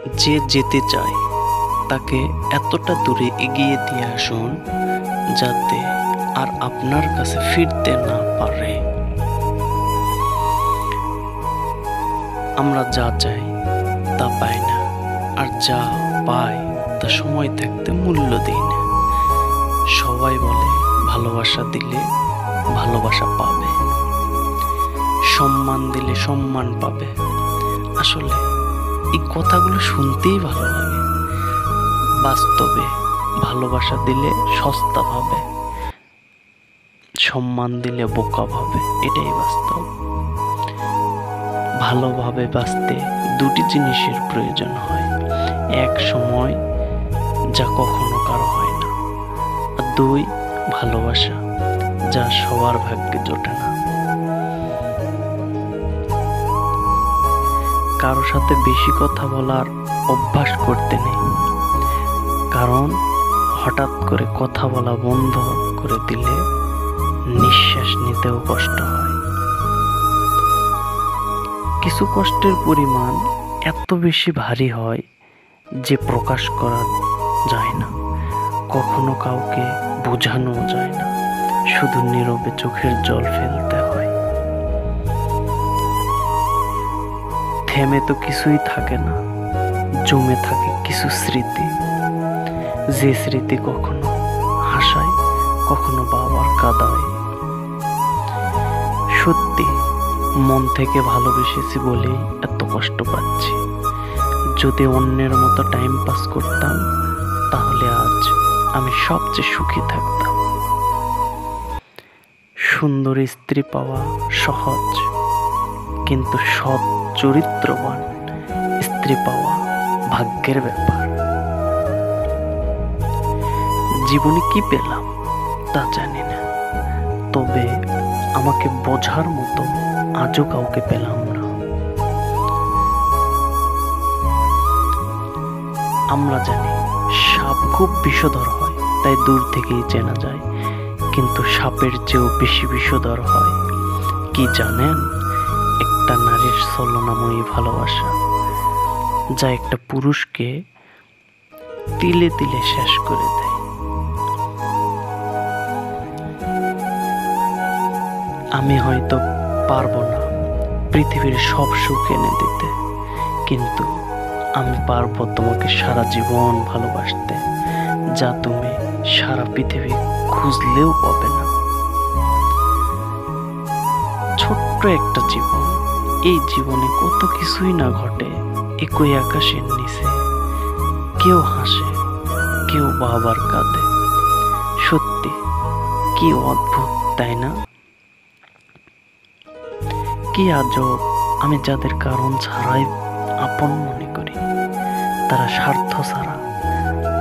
যে যেতে চায় তাকে এতটা দূরে এগিয়ে দিয়ে আসুন যাতে আর আপনার কাছে ফিরতে না পারে। আমরা যা চাই তা পাই না, আর যা পাই তা সময় থাকতে মূল্য দিই না। সবাই বলে ভালোবাসা দিলে ভালোবাসা পাবে, সম্মান দিলে সম্মান পাবে। আসলে এই কথাগুলো শুনতেই ভালো লাগে। বাস্তবে ভালোবাসা দিলে সস্তা ভাবে, সম্মান দিলে বোকা ভাবে, এটাই বাস্তব। ভালোভাবে বাঁচতে দুটি জিনিসের প্রয়োজন হয়, এক সময় যা কখনো কারো হয় না, আর দুই ভালোবাসা যা সবার ভাগ্যে জোটে না। কারো সাথে বেশি কথা বলার অভ্যাস করতে নেই, কারণ হঠাৎ করে কথা বলা বন্ধ করে দিলে নিঃশ্বাস নিতেও কষ্ট হয়। কিছু কষ্টের পরিমাণ এত বেশি ভারী হয় যে প্রকাশ করা যায় না, কখনো কাউকে বোঝানো যায় না, শুধু নীরবে চোখের জল ফেলতে হয়। থেমে তো কিছুই থাকে না, জমে থাকে কিছু স্মৃতি, যে স্মৃতি কখনো হাসায়, কখনো বাবার কাঁদায়। সত্যি মন থেকে ভালোবেসেছি বলেই এত কষ্ট পাচ্ছি। যদি অন্যের মতো টাইম পাস করতাম তাহলে আজ আমি সবচেয়ে সুখী থাকতাম। সুন্দর স্ত্রী পাওয়া সহজ, কিন্তু সৎ চরিত্রবান স্ত্রী পাওয়া ভাগ্যের ব্যাপার। জীবনে কি পেলাম তা জানি না, তবে আমাকে বোঝার মতো আজও কাউকে পেলাম না। আমরা জানি সাপ খুব বিষধর হয়, তাই দূর থেকেই চেনা যায়, কিন্তু সাপের চেয়েও বেশি বিষধর হয় কি জানেন? একটা নারীর ছলনাময়ী ভালোবাসা, যা একটা পুরুষকে তিলে তিলে শেষ করে দেয়। আমি হয়তো পারবো না পৃথিবীর সব সুখ এনে দিতে, কিন্তু আমি পারবো তোমাকে সারা জীবন ভালোবাসতে, যা তুমি সারা পৃথিবী খুঁজলেও পাবে না। ছোট্ট একটা জীবন, এই জীবনে কত কিছুই না ঘটে একই আকাশের নিচে। কেউ হাসে, কেউ বাবার কাঁদে। সত্যি কি অদ্ভুত, তাই না? কি আজব, আমি যাদের কারণ ছাড়াই আপন মনে করি, তারা স্বার্থ ছাড়া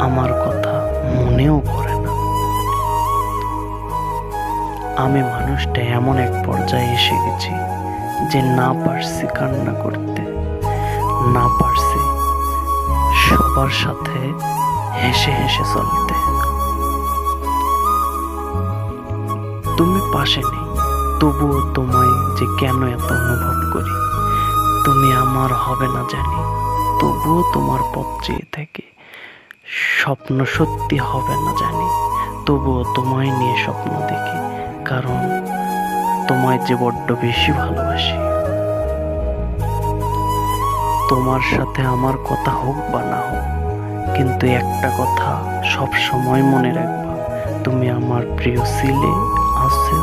আমার কথা মনেও করে না। আমি মানুষটা এমন এক পর্যায়ে এসে গেছি যে না পারছি কান্না করতে, না পারছি সবার সাথে হেসে হেসে চলতে। তুমি পাশে নেই, তবুও তোমায় যে কেন এত অনুভব করি। তুমি আমার হবে না জানি, তবুও তোমার পথ চেয়ে থাকি। স্বপ্ন সত্যি হবে না জানি, তবুও তোমায় নিয়ে স্বপ্ন দেখি, কারণ তোমায় যে বড্ড বেশি ভালোবাসি। তোমার সাথে আমার কথা হোক বা না হোক, কিন্তু একটা কথা সব সময় মনে রাখবা, তুমি আমার প্রিয় ছিলে, আছো